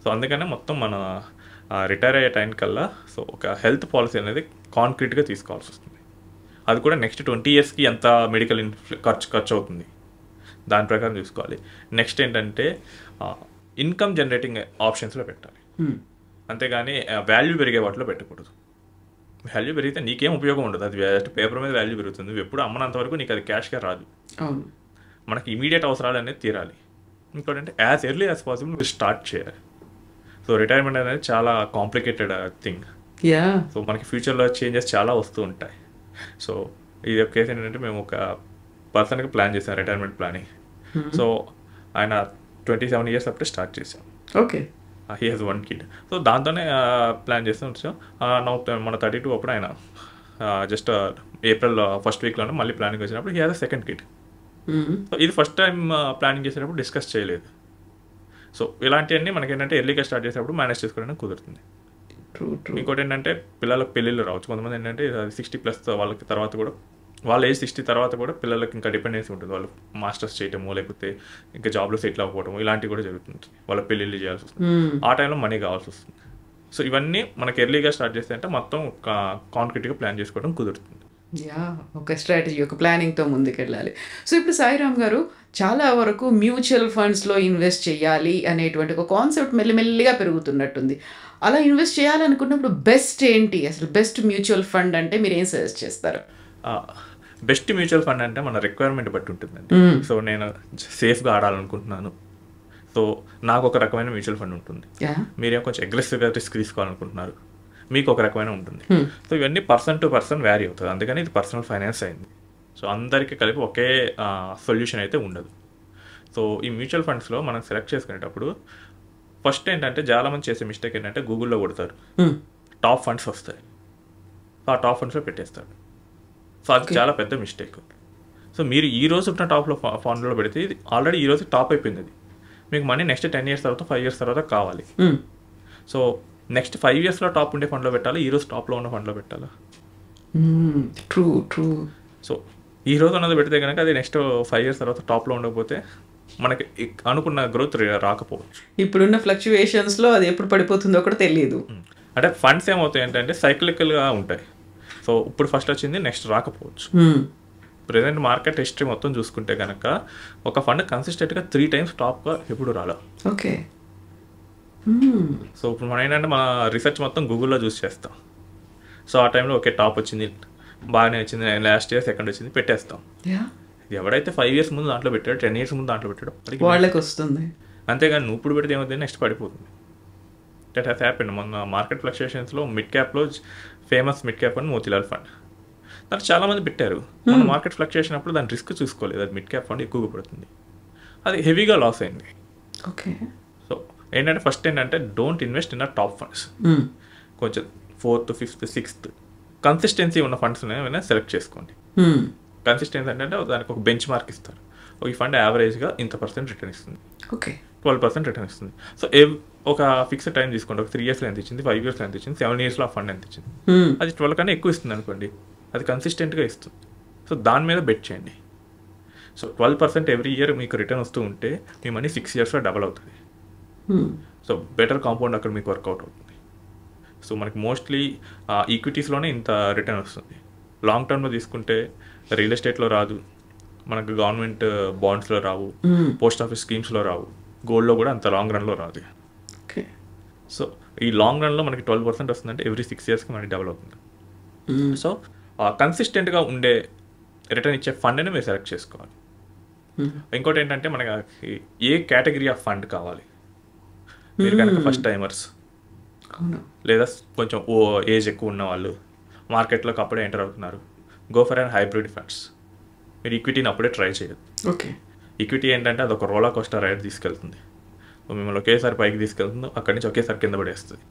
సో అందుకనే మొత్తం మన రిటైర్ అయ్యే టైం కల్లా సో ఒక హెల్త్ పాలసీ అనేది కాంక్రీట్గా తీసుకోవాల్సి వస్తుంది. అది కూడా నెక్స్ట్ 20 yearsకి ఎంత మెడికల్ ఖర్చు అవుతుంది దాని ప్రకారం చూసుకోవాలి. నెక్స్ట్ ఏంటంటే ఇన్కమ్ జనరేటింగ్ ఆప్షన్స్లో పెట్టాలి, అంతేగాని వాల్యూ పెరిగే వాటిలో పెట్టకూడదు. వాల్యూ పెరిగితే నీకేం ఉపయోగం ఉండదు, అది పేపర్ మీద వాల్యూ పెరుగుతుంది, నువ్వు ఎప్పుడు అమ్మనంత వరకు నీకు అది క్యాష్గా రాదు. మనకి ఇమీడియట్ అవసరాలు అనేది తీరాలి. ఇంకోటంటే యాజ్ ఎర్లీ యాజ్ పాసిబుల్ మీరు స్టార్ట్ చేయాలి. సో రిటైర్మెంట్ అనేది చాలా కాంప్లికేటెడ్ థింగ్. సో మనకి ఫ్యూచర్లో చేంజెస్ చాలా వస్తూ ఉంటాయి. సో ఇది ఒక కేసు ఏంటంటే మేము ఒక పర్సన్కి ప్లాన్ చేసాం రిటైర్మెంట్ ప్లానింగ్. సో ఆయన 27 years అప్పుడే స్టార్ట్ చేసాం. Okay, he has 1 kid. So దాంతోనే ప్లాన్ చేస్తూ వచ్చాం. మన 32 అప్పుడు ఆయన జస్ట్ April 1st weekలోనే మళ్ళీ ప్లానింగ్ వచ్చినప్పుడు he has a 2nd kid. So ఇది ఫస్ట్ టైం ప్లానింగ్ చేసేటప్పుడు డిస్కస్ చేయలేదు. సో ఇలాంటివన్నీ మనకి ఏంటంటే ఎర్లీగా స్టార్ట్ చేసేటప్పుడు మేనేజ్ చేసుకోవడానికి కుదురుతుంది. ఇంకోటి ఏంటంటే పిల్లలకు పెళ్ళిళ్ళు రావచ్చు, కొంతమంది ఏంటంటే 60+ వాళ్ళకి తర్వాత కూడా వాళ్ళ ఏజ్ 60 తర్వాత కూడా పిల్లలకి ఇంకా డిపెండెన్సీ ఉంటుంది, వాళ్ళు మాస్టర్స్ చేయటము లేకపోతే ఇంకా జాబ్లో సెటిల్ అవ్వకపోవడం ఇలాంటివి కూడా జరుగుతుంది, వాళ్ళ పెళ్ళిళ్ళు చేయాల్సి వస్తుంది, ఆ టైంలో మనీ కావాల్సి వస్తుంది. సో ఇవన్నీ మనకి ఎర్లీగా స్టార్ట్ చేస్తే అంటే మొత్తం కాంక్రీట్గా ప్లాన్ చేసుకోవడం కుదురుతుంది. ఒక స్ట్రాటజీ, ఒక ప్లానింగ్తో ముందుకెళ్ళాలి. సో ఇప్పుడు సాయిరామ్ గారు చాలా వరకు మ్యూచువల్ ఫండ్స్లో ఇన్వెస్ట్ చేయాలి అనేటువంటి ఒక కాన్సెప్ట్ మెల్లిమెల్లిగా పెరుగుతున్నట్టుంది. అలా ఇన్వెస్ట్ చేయాలనుకున్నప్పుడు బెస్ట్ ఏంటి, అసలు బెస్ట్ మ్యూచువల్ ఫండ్ అంటే మీరు ఏం సజెస్ట్ చేస్తారు? బెస్ట్ మ్యూచువల్ ఫండ్ అంటే మన రిక్వైర్మెంట్ బట్టి ఉంటుందండి. సో నేను సేఫ్గా ఆడాలనుకుంటున్నాను, సో నాకు ఒక రకమైన మ్యూచువల్ ఫండ్ ఉంటుంది. మీరేం కొంచెం అగ్రెసివ్గా రిస్క్ తీసుకోవాలనుకుంటున్నారు, మీకు ఒక రకమైన ఉంటుంది. సో ఇవన్నీ పర్సన్ టు పర్సన్ వ్యారీ అవుతుంది, అందుకని ఇది పర్సనల్ ఫైనాన్స్ అయింది. సో అందరికీ కలిపి ఒకే సొల్యూషన్ అయితే ఉండదు. సో ఈ మ్యూచువల్ ఫండ్స్లో మనం సెలెక్ట్ చేసుకునేటప్పుడు ఫస్ట్ ఏంటంటే చాలామంది చేసే మిస్టేక్ ఏంటంటే గూగుల్లో కొడతారు, టాప్ ఫండ్స్ వస్తాయి, సో ఆ టాప్ ఫండ్స్లో పెట్టేస్తారు. సో అది చాలా పెద్ద మిస్టేక్. సో మీరు ఈ రోజు ఉన్న టాప్లో ఫండ్లో పెడితే ఇది ఆల్రెడీ ఈ రోజు టాప్ అయిపోయింది, అది మీకు మనీ నెక్స్ట్ 10 years తర్వాత 5 years తర్వాత కావాలి. సో నెక్స్ట్ 5 yearsలో టాప్ ఉండే ఫండ్లో పెట్టాలి, ఈ రోజు టాప్లో ఉన్న ఫండ్లో పెట్టాలా? ట్రూ. సో ఈ రోజు ఉన్నది పెడితే కనుక అది నెక్స్ట్ 5 years తర్వాత టాప్లో ఉండకపోతే మనకి అనుకున్న గ్రోత్ రాకపోవచ్చు. ఇప్పుడున్న ఫ్లక్చువేషన్స్లో అది ఎప్పుడు పడిపోతుందో కూడా తెలియదు. అంటే ఫండ్స్ ఏమవుతాయి అంటే సైక్లికల్గా ఉంటాయి. సో ఇప్పుడు ఫస్ట్ వచ్చింది నెక్స్ట్ రాకపోవచ్చు. ప్రెసెంట్ మార్కెట్ హిస్టరీ మొత్తం చూసుకుంటే కనుక ఒక ఫండ్ కన్సిస్టెంట్గా 3 times టాప్గా ఎప్పుడు రాలా. ఓకే. సో ఇప్పుడు మనం ఏంటంటే మన రీసెర్చ్ మొత్తం గూగుల్లో చూస్ చేస్తాం. సో ఆ టైంలో ఓకే టాప్ వచ్చింది, బాగానే వచ్చింది, లాస్ట్ ఇయర్ సెకండ్ వచ్చింది, పెట్టేస్తాం. ఇది ఎవడైతే 5 years ముందు దాంట్లో పెట్టాడో, 10 years ముందు దాంట్లో పెట్టాడో వాళ్ళకి వస్తుంది. అంతేగాని నువ్వు ఇప్పుడు పెడితే ఏమవుతుంది, నెక్స్ట్ పడిపోతుంది. That has happened. మొన్న మార్కెట్ ఫ్లక్చుయేషన్స్లో మిడ్ క్యాప్లో ఫేమస్ మిడ్ క్యాప్ అని మోతీలాల్ ఫండ్, దాంట్లో చాలామంది పెట్టారు. మన మార్కెట్ ఫ్లక్చుయేషన్ అప్పుడు దాని రిస్క్ చూసుకోలేదు, అది మిడ్ క్యాప్ ఫండ్ ఎక్కువగా పడుతుంది, అది హెవీగా లాస్ అయింది. ఓకే. సో ఏంటంటే ఫస్ట్ ఏంటంటే don't invest in top funds. కొంచెం 4th, 5th, 6th కన్సిస్టెన్సీ ఉన్న ఫండ్స్ ఏమైనా సెలెక్ట్ చేసుకోండి. కన్సిస్టెన్సీ అంటే దానికి ఒక బెంచ్ మార్క్ ఇస్తారు. ఈ ఫండ్ యావరేజ్గా ఇంత % రిటర్న్ ఇస్తుంది, ఓకే 12% రిటర్న్ ఇస్తుంది. సో ఒక ఫిక్స్డ్ టైం తీసుకోండి, ఒక 3 yearsలో ఎంత ఇచ్చింది, 5 yearsలో ఎంత ఇచ్చింది, 7 yearsలో ఆ ఫండ్ ఎంత ఇచ్చింది, అది 12 కన్నా ఎక్కువ ఇస్తుంది అనుకోండి, అది కన్సిస్టెంట్గా ఇస్తుంది. సో దాని మీద బెట్ చేయండి. సో 12% ఎవ్రీ ఇయర్ మీకు రిటర్న్ వస్తూ ఉంటే మీ మనీ 6 yearsలో డబల్ అవుతుంది. సో బెటర్ కాంపౌండ్ అక్కడ మీకు వర్కౌట్ అవుతుంది. సో మనకి మోస్ట్లీ ఈక్విటీస్లోనే ఇంత రిటర్న్ వస్తుంది. లాంగ్ టర్మ్లో తీసుకుంటే రియల్ ఎస్టేట్లో రాదు, మనకు గవర్నమెంట్ బాండ్స్లో రావు, పోస్ట్ ఆఫీస్ స్కీమ్స్లో రావు, గోల్డ్లో కూడా అంత లాంగ్ రన్లో రాదు. ఓకే. సో ఈ లాంగ్ రన్లో మనకి 12% వస్తుందంటే ఎవ్రీ 6 yearsకి మనకి డబల్ అవుతుంది. సో కన్సిస్టెంట్గా ఉండే రిటర్న్ ఇచ్చే ఫండ్ని మీరు సెలెక్ట్ చేసుకోవాలి. ఇంకోటి ఏంటంటే మనకి ఏ కేటగిరీ ఆఫ్ ఫండ్ కావాలి. మీరు కనుక ఫస్ట్ టైమర్స్ లేదా కొంచెం ఏజ్ ఎక్కువ ఉన్న వాళ్ళు, మార్కెట్లోకి అప్పుడే ఎంటర్ అవుతున్నారు, go for and hybrid funds. మీరు ఈక్విటీని అప్పుడే ట్రై చేయదు. ఓకే. ఈక్విటీ ఏంటంటే అదొక రోలర్ కోస్టర్ రైడ్ తీసుకెళ్తుంది, మిమ్మల్ని ఒకేసారి పైకి తీసుకెళ్తుంది, అక్కడి నుంచి ఒకేసారి కింద పడేస్తుంది.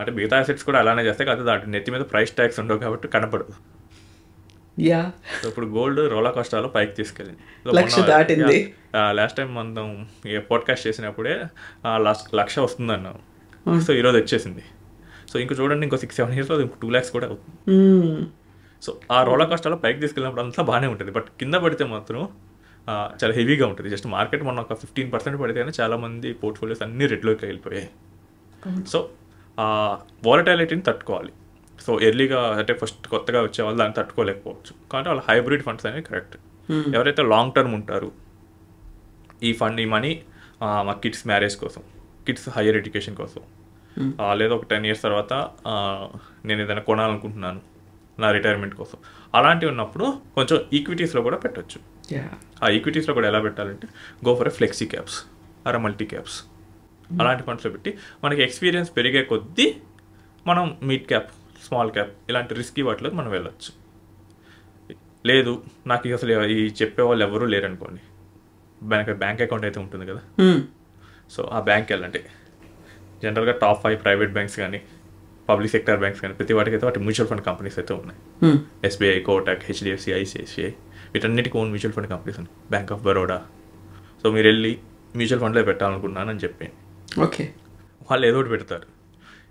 అంటే మిగతా అసెట్స్ కూడా అలానే చేస్తాయి, కాదు దాంట్లో నెత్తి మీద ప్రైస్ ట్యాక్స్ ఉండవు కాబట్టి కనపడదు. ఇప్పుడు గోల్డ్ రోలర్ కోస్టర్లో పైకి తీసుకెళ్ళింది, లాస్ట్ టైం మనం పాడ్కాస్ట్ చేసినప్పుడే లక్ష వస్తుంది అన్నాం. సో ఈరోజు వచ్చేసింది. సో ఇంకో చూడండి, ఇంకో 6-7 yearsలో 2 lakhs కూడా అవుతుంది. సో ఆ రోలర్ కోస్టర్లో పైకి తీసుకెళ్ళినప్పుడు అంతా బాగానే ఉంటుంది, బట్ కింద పడితే మాత్రం చాలా హెవీగా ఉంటుంది. జస్ట్ మార్కెట్ మొన్న ఒక 15% పడితేనే చాలామంది పోర్ట్ఫోలియోస్ అన్ని రెడ్లోకి వెళ్ళిపోయాయి. సో వాలటాలిటీని తట్టుకోవాలి. సో ఎర్లీగా అంటే ఫస్ట్ కొత్తగా వచ్చే వాళ్ళు దాన్ని తట్టుకోలేకపోవచ్చు, కాబట్టి వాళ్ళ హైబ్రిడ్ ఫండ్స్ అనేవి కరెక్ట్. ఎవరైతే లాంగ్ టర్మ్ ఉంటారు, ఈ మనీ మా కిడ్స్ మ్యారేజ్ కోసం, కిడ్స్ హైయర్ ఎడ్యుకేషన్ కోసం, లేదా ఒక 10 years తర్వాత నేను ఏదైనా కొనాలనుకుంటున్నాను నా రిటైర్మెంట్ కోసం, అలాంటివి ఉన్నప్పుడు కొంచెం ఈక్విటీస్లో కూడా పెట్టచ్చు. ఆ ఈక్విటీస్లో కూడా ఎలా పెట్టాలంటే go for flexi caps or multi caps, అలాంటి ఫండ్స్లో పెట్టి మనకి ఎక్స్పీరియన్స్ పెరిగే కొద్దీ మనం మిడ్ క్యాప్, స్మాల్ క్యాప్ ఇలాంటి రిస్కీ వాటిలో మనం వెళ్ళొచ్చు. లేదు నాకు అసలు ఈ చెప్పేవాళ్ళు ఎవరూ లేరనుకోండి, బ్యాంక్ అకౌంట్ అయితే ఉంటుంది కదా, సో ఆ బ్యాంక్కి వెళ్ళండి. జనరల్గా టాప్ 5 ప్రైవేట్ బ్యాంక్స్ కానీ పబ్లిక్ సెక్టర్ బ్యాంక్స్ కానీ ప్రతి వాటికి అయితే వాటి మ్యూచువల్ ఫండ్ కంపెనీస్ అయితే ఉన్నాయి. SBI, కోటక్, HDFC, ICICI వీటన్నిటికీ ఓన్ మ్యూచువల్ ఫండ్ కంపెనీస్ ఉన్నాయి, బ్యాంక్ ఆఫ్ బరోడా. సో మీరు వెళ్ళి మ్యూచువల్ ఫండ్లో పెట్టాలనుకున్నాను అని చెప్పి ఓకే, వాళ్ళు ఏదో ఒకటి పెడతారు.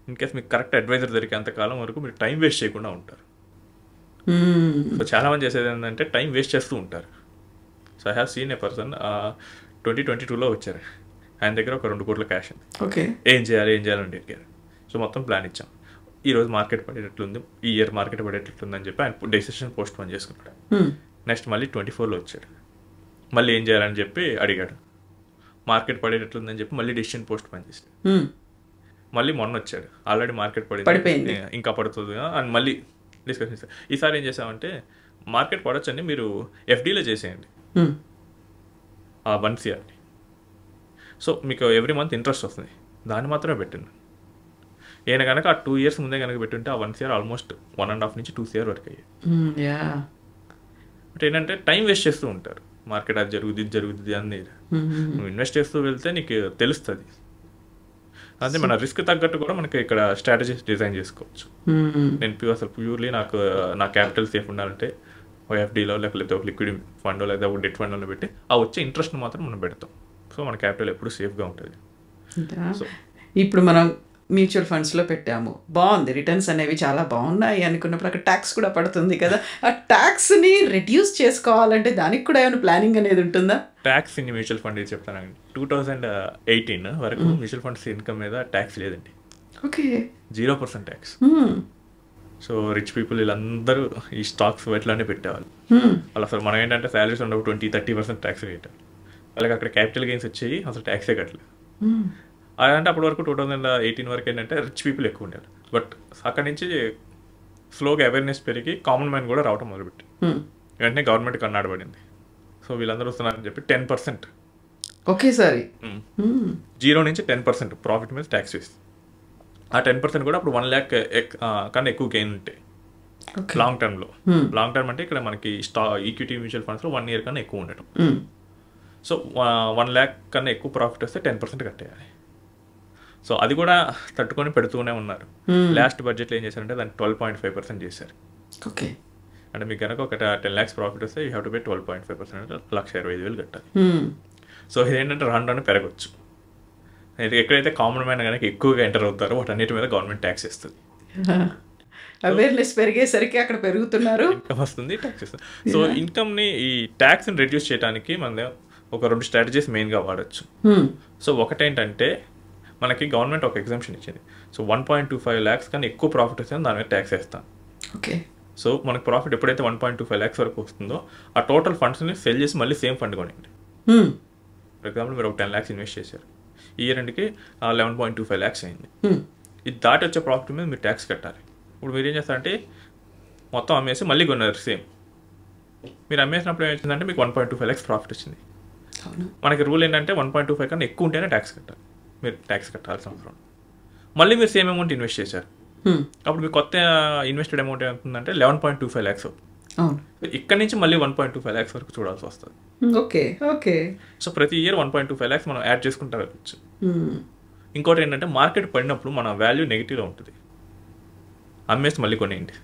ఇన్ కేస్ మీకు కరెక్ట్ అడ్వైజర్ దొరికేంత కాలం వరకు మీరు టైం వేస్ట్ చేయకుండా ఉంటారు. సో చాలామంది చేసేది ఏంటంటే టైం వేస్ట్ చేస్తూ ఉంటారు. So I have seen a person 2022లో వచ్చారు, ఆయన దగ్గర ఒక 2 కోట్ల క్యాష్ ఉంది. ఓకే, ఏం చేయాలని అడిగారు. సో మొత్తం ప్లాన్ ఇచ్చాం, ఈరోజు మార్కెట్ పడేటట్లుంది, ఈ ఇయర్ మార్కెట్ పడేటట్లుందని చెప్పి ఆయన డెసిషన్ పోస్ట్ పోన్ చేసుకున్నాడు. నెక్స్ట్ మళ్ళీ 24లో వచ్చాడు, మళ్ళీ ఏం చేయాలని చెప్పి అడిగాడు, మార్కెట్ పడేటట్లుందని చెప్పి మళ్ళీ డెసిషన్ పోస్ట్ పోన్ చేశాడు. మళ్ళీ మొన్న వచ్చాడు, ఆల్రెడీ మార్కెట్ పడిపోయింది, ఇంకా పడుతుంది అని మళ్ళీ డిస్కషన్ చేశారు. ఈసారి ఏం చేసామంటే మార్కెట్ పడొచ్చండి, మీరు FDలో చేసేయండి ఆ 1 CR. సో మీకు ఎవ్రీ మంత్ ఇంట్రెస్ట్ వస్తుంది, దాన్ని మాత్రమే పెట్టండి. ఈయన కనుక ఆ 2 years ముందే కనుక పెట్టుంటే ఆ 1 CR ఆల్మోస్ట్ 1.5 నుంచి 2 CR వరకు అయ్యాయి. బట్ ఏంటంటే టైం వేస్ట్ చేస్తూ ఉంటారు, మార్కెట్ అది జరుగుద్ది ఇది జరుగుద్ది అని. నువ్వు ఇన్వెస్ట్ చేస్తూ వెళ్తే నీకు తెలుస్తుంది. అదే మన రిస్క్ తగ్గట్టు కూడా మనకి ఇక్కడ స్ట్రాటజీస్ డిజైన్ చేసుకోవచ్చు. నేను అసలు ప్యూర్లీ నా క్యాపిటల్ సేఫ్ ఉండాలంటే ఒక FDలో లేకపోతే ఒక లిక్విడ్ ఫండ్ లేదా ఒక డెట్ ఫండ్లో పెట్టి ఆ వచ్చే ఇంట్రెస్ట్ మాత్రం మనం పెడతాం. సో మన క్యాపిటల్ ఎప్పుడు సేఫ్గా ఉంటుంది. సో ఇప్పుడు మనం మ్యూచువల్ ఫండ్స్లో పెట్టాము, బాగుంది, రిటర్న్స్ అనేవి చాలా బాగున్నాయి అనుకున్నప్పుడు అక్కడ ట్యాక్స్ కూడా పడుతుంది కదా, ఆ ట్యాక్స్ని రెడ్యూస్ చేసుకోవాలంటే దానికి కూడా ఏమైనా ప్లానింగ్ అనేది ఉంటుందా? ట్యాక్స్ ఇన్ మ్యూచువల్ ఫండ్ చెప్తానండి, 2018 వరకు మ్యూచువల్ ఫండ్స్ ఇన్కమ్ మీద ట్యాక్స్ లేదండి. Okay, 0% tax. So rich people వీళ్ళందరూ ఈ స్టాక్స్ వాటిలోనే పెట్టేవాళ్ళు. వాళ్ళు అసలు మనం ఏంటంటే శాలరీస్ ఉండవు, 20-30% ట్యాక్స్ కట్టారు. వాళ్ళకి అక్కడ క్యాపిటల్ గెయిన్స్ వచ్చి అసలు ట్యాక్సే కట్టలేదు. అదంటే అప్పటి వరకు 2018 వరకు ఏంటంటే రిచ్ పీపుల్ ఎక్కువ ఉండేవారు. బట్ అక్కడి నుంచి స్లోగా అవేర్నెస్ పెరిగి కామన్ మ్యాన్ కూడా రావటం మొదలుపెట్టి వెంటనే గవర్నమెంట్ కన్నాడబడింది. సో వీళ్ళందరూ వస్తున్నారని చెప్పి 10% ఒకేసారి 0 నుంచి 10% ప్రాఫిట్ మీద ట్యాక్స్ వేస్తుంది. ఆ 10% కూడా అప్పుడు 1 lakh కన్నా ఎక్కువ గెయిన్ ఉంటాయి లాంగ్ టర్మ్లో. లాంగ్ టర్మ్ అంటే ఇక్కడ మనకి ఈక్విటీ మ్యూచువల్ ఫండ్స్లో 1 year కన్నా ఎక్కువ ఉండటం. సో 1 lakh కన్నా ఎక్కువ ప్రాఫిట్ వస్తే 10% కట్టేయాలి. సో అది కూడా తట్టుకొని పెడుతూనే ఉన్నారు. లాస్ట్ బడ్జెట్లో ఏం చేశారంటే దాన్ని 12.5% చేశారు. ఓకే, అంటే మీకు కనుక ఒక 10 lakhs ప్రాఫిట్ వస్తే యూ హ్యావ్ టు పే 12.5% అంటే 1,25,000 కట్టాలి. సో ఇదేంటంటే రాను పెరగచ్చు. ఎక్కడైతే కామన్ మ్యాన్ కనుక ఎక్కువగా ఎంటర్ అవుతారో వాటన్నిటి మీద గవర్నమెంట్ ట్యాక్స్ ఇస్తుంది. అవేర్నెస్ పెరిగేసరికి అక్కడ పెరుగుతున్నారు, ఇన్కమ్ వస్తుంది, ట్యాక్స్ ఇస్తుంది. సో ఇన్కమ్ని ఈ ట్యాక్స్ని రెడ్యూస్ చేయడానికి మనం ఒక 2 స్ట్రాటజీస్ మెయిన్గా వాడచ్చు. సో ఒకటేంటంటే మనకి గవర్నమెంట్ ఒక ఎగ్జామ్షన్ ఇచ్చింది. సో 1.25 lakhs కన్నా ఎక్కువ ప్రాఫిట్ వస్తే దాని మీద ట్యాక్స్ వేస్తాను. ఓకే, సో మనకు ప్రాఫిట్ ఎప్పుడైతే 1.25 lakhs వరకు వస్తుందో ఆ టోటల్ ఫండ్స్ని సెల్ చేసి మళ్ళీ సేమ్ ఫండ్ కొనండి. ఫర్ ఎగ్జాంపుల్ మీరు ఒక 10 lakhs ఇన్వెస్ట్ చేశారు, ఈ ఇయర్ ఎండ్కి 11.25 lakhs అయింది. ఇది దాటి వచ్చే ప్రాఫిట్ మీద మీరు ట్యాక్స్ కట్టాలి. ఇప్పుడు మీరు ఏం చేస్తారంటే మొత్తం అమ్మేసి మళ్ళీ కొన్నారు సేమ్. మీరు అమ్మేసినప్పుడు ఏమవుతుందంటే మీకు 1.25 lakhs ప్రాఫిట్ వచ్చింది. మనకి రూల్ ఏంటంటే 1.25 కన్నా ఎక్కువ ఉంటేనే ట్యాక్స్ కట్టాలి. మీరు ట్యాక్స్ కట్టాల్సిన అవసరం. మళ్ళీ మీరు సేమ్ అమౌంట్ ఇన్వెస్ట్ చేశారు, అప్పుడు మీకు కొత్త ఇన్వెస్టెడ్ అమౌంట్ ఏమవుతుందంటే 11.25 lakhs అవుతుంది. ఇక్కడ నుంచి మళ్ళీ 1.25 lakhs వరకు చూడాల్సి వస్తుంది. Okay okay. సో ప్రతి ఇయర్ 1.25 lakhs మనం యాడ్ చేసుకుంటూ వెళ్ళచ్చు. ఇంకోటి ఏంటంటే మార్కెట్ పడినప్పుడు మన వాల్యూ నెగిటివ్లో ఉంటుంది, అమ్మేసి మళ్ళీ కొనేయండి.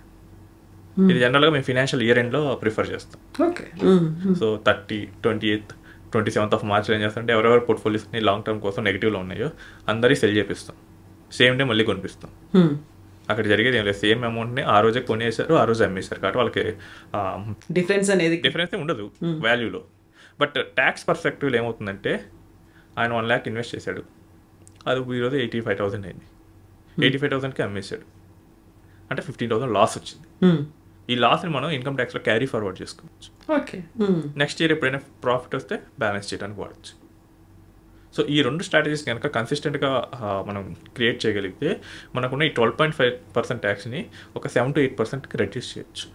ఇది జనరల్గా మేము ఫైనాన్షియల్ ఇయర్ ఎండ్లో ప్రిఫర్ చేస్తాం. Okay, so 30, 28, 27th of March ఏం చేస్తామంటే ఎవరెవరు పోర్ట్ఫోలియోస్ని లాంగ్ టర్మ్ కోసం నెగిటివ్లో ఉన్నాయో అందరికీ సెల్ చేపిస్తాం, సేమ్ డే మళ్ళీ కొనిపిస్తాం. అక్కడ జరిగేది ఏం లేదు, సేమ్ అమౌంట్ని ఆ రోజే కొనేసారు, ఆ రోజు అమ్మేశారు కాబట్టి వాళ్ళకి డిఫరెన్స్ ఉండదు వాల్యూలో. బట్ ట్యాక్స్ పర్స్పెక్టివ్లో ఏమవుతుందంటే ఆయన 1 lakh ఇన్వెస్ట్ చేశాడు, అది ఈరోజు 85,000 అయింది. 85,000కి అమ్మేశాడు అంటే 15,000 లాస్ వచ్చింది. ఈ లాస్ని మనం ఇన్కమ్ ట్యాక్స్లో క్యారీ ఫార్వర్డ్ చేసుకోవచ్చు. ఓకే, నెక్స్ట్ ఇయర్ ఎప్పుడైనా ప్రాఫిట్ వస్తే బ్యాలెన్స్ చేయడానికి వాడచ్చు. సో ఈ 2 స్ట్రాటజీస్ కనుక కన్సిస్టెంట్గా మనం క్రియేట్ చేయగలిగితే మనకున్న ఈ 12.5% ట్యాక్స్ని ఒక 7 to 8%కి రెడ్యూస్ చేయొచ్చు.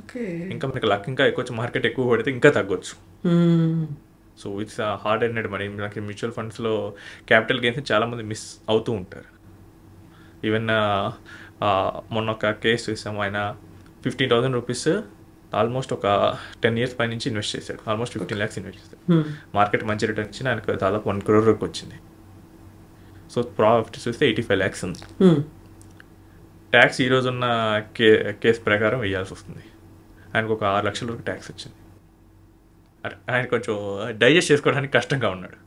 ఓకే, ఇంకా మనకి లక్ ఇంకా ఎక్కువ మార్కెట్ ఎక్కువ పడితే ఇంకా తగ్గొచ్చు. So it's hard earned money. మనకి మ్యూచువల్ ఫండ్స్లో క్యాపిటల్ గెయిన్స్ చాలామంది మిస్ అవుతూ ఉంటారు. ఈవెన్ మొన్న ఒక కేసు చూసాము, ఆయన 15,000 రూపీస్ ఆల్మోస్ట్ ఒక 10 years పై నుంచి ఇన్వెస్ట్ చేశాడు, ఆల్మోస్ట్ 15 lakhs ఇన్వెస్ట్ చేశాడు. మార్కెట్ మంచి రిటర్న్ ఇచ్చింది, ఆయనకు దాదాపు 1 crore వరకు వచ్చింది. సో ప్రాఫిట్ చూస్తే 85 lakhs ఉంది. ట్యాక్స్ ఈ రోజున్న కేసు ప్రకారం వేయాల్సి వస్తుంది. ఆయనకు ఒక 6 లక్షల వరకు ట్యాక్స్ వచ్చింది. ఆయన కొంచెం డైజెస్ట్ చేసుకోవడానికి కష్టంగా ఉన్నాడు.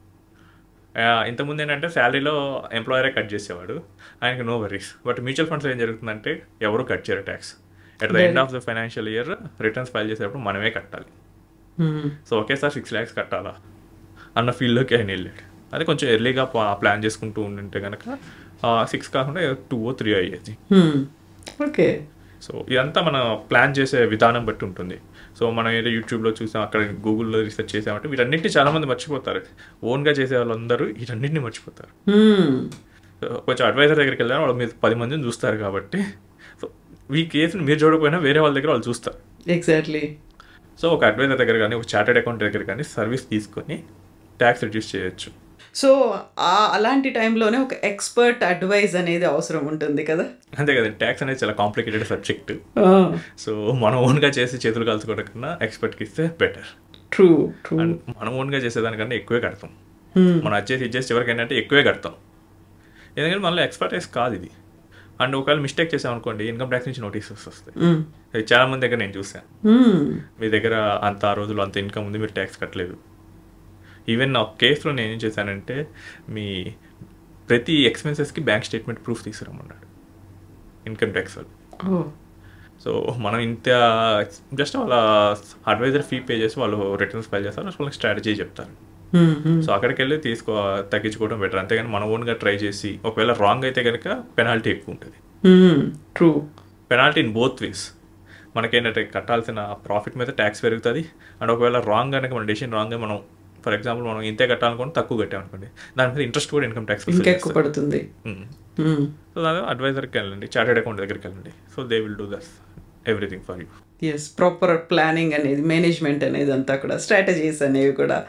ఇంతకుముందు ఏంటంటే శాలరీలో ఎంప్లాయరే కట్ చేసేవాడు, ఆయనకు నో వరీస్. బట్ మ్యూచువల్ ఫండ్స్లో ఏం జరుగుతుందంటే ఎవరు కట్ చేయరు tax. At the end of the financial year returns file చేసేటప్పుడు మనమే కట్టాలి. సో ఒకేసారి 6 lakhs కట్టాలా అన్న ఫీల్డ్లోకి ఆయన వెళ్ళాడు. అది కొంచెం ఎర్లీగా ప్లాన్ చేసుకుంటూ ఉంటే కనుక 6 కాకుండా 2 or 3 అయ్యేది. ఓకే, సో ఇదంతా మనం ప్లాన్ చేసే విధానం బట్టి ఉంటుంది. సో మనం ఏదో యూట్యూబ్లో చూసాం, అక్కడ గూగుల్లో రీసెర్చ్ చేసామంటే వీటన్నిటిని చాలామంది మర్చిపోతారు. ఓన్గా చేసే వాళ్ళందరూ వీటన్నిటిని మర్చిపోతారు. కొంచెం అడ్వైజర్ దగ్గరికి వెళ్ళారు, వాళ్ళు మీరు 10 మందిని చూస్తారు కాబట్టి సో ఈ కేసుని మీరు చూడకపోయినా వేరే వాళ్ళ దగ్గర వాళ్ళు చూస్తారు. ఎగ్జాక్ట్లీ. సో ఒక అడ్వైజర్ దగ్గర కానీ ఒక చార్టెడ్ అకౌంట్ దగ్గర కానీ సర్వీస్ తీసుకొని ట్యాక్స్ రిడ్యూస్ చేయొచ్చు. సో అలాంటి టైంలోనే ఒక ఎక్స్పర్ట్ అడ్వైజ్ అనేది అవసరం ఉంటుంది కదా. అంతే కదండి, ట్యాక్స్ అనేది చాలా కాంప్లికేటెడ్ సబ్జెక్ట్. సో మనం ఓన్గా చేసి చేతులు కాల్చుకోవడం కన్నా ఎక్స్పర్ట్కి ఇస్తే బెటర్. True true. అండ్ మనం ఓన్గా చేసేదానికన్నా ఎక్కువే కడతాం. మనం అది చేసి చివరికి ఏంటంటే ఎక్కువే కడతాం, ఎందుకంటే మనలో ఎక్స్పర్టైజ్ కాదు ఇది. అండ్ ఒకవేళ మిస్టేక్ చేసామనుకోండి ఇన్కమ్ ట్యాక్స్ నుంచి నోటీసెస్ వస్తాయి. చాలా మంది దగ్గర నేను చూసాను, మీ దగ్గర అంత ఆ రోజులు అంత ఇన్కమ్ ఉంది, మీరు ట్యాక్స్ కట్టలేదు. ఈవెన్ నా కేసులో నేను ఏం చేశానంటే మీ ప్రతి ఎక్స్పెన్సెస్కి బ్యాంక్ స్టేట్మెంట్ ప్రూఫ్ తీసుకురమ్మన్నాడు ఇన్కమ్ ట్యాక్స్ వాళ్ళు. సో మనం ఇంత జస్ట్ వాళ్ళ అడ్వైజర్ ఫీ పే చేసి వాళ్ళు రిటర్న్స్ ఫైల్ చేస్తారు, వాళ్ళకి స్ట్రాటజీ చెప్తారు. సో అక్కడికి వెళ్ళి తగ్గించుకోవడం బెటర్. అంతేగాని మన ఓన్గా ట్రై చేసి ఒకవేళ రాంగ్ అయితే కనుక పెనాల్టీ ఎక్కువ ఉంటుంది. True. Penalty in both ways. మనకేంటంటే కట్టాల్సిన ప్రాఫిట్ మీద ట్యాక్స్ పెరుగుతుంది, అండ్ ఒకవేళ రాంగ్ కనుక మన డెసిషన్ రాంగ్గా మనం ఫర్ ఎగ్జాంపుల్ మనం ఇంతే కట్టాలనుకుంటే తక్కువ కట్టామనుకోండి, దాని మీద ఇంట్రెస్ట్ కూడా ఇన్కమ్ ట్యాక్స్ ఇంకా ఎక్కువ పడుతుంది. సో దాని అడ్వైజర్కి వెళ్ళండి, చార్టెడ్ అకౌంట్ దగ్గరికి వెళ్ళండి. So they will do thus everything for you. Yes, proper planning అనేది, మేనేజ్మెంట్ అనేది అంతా కూడా, స్ట్రాటజీస్ అనేవి కూడా.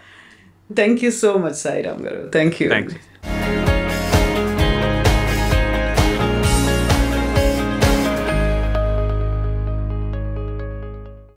Thank you so much Sairam గారు. Thank you.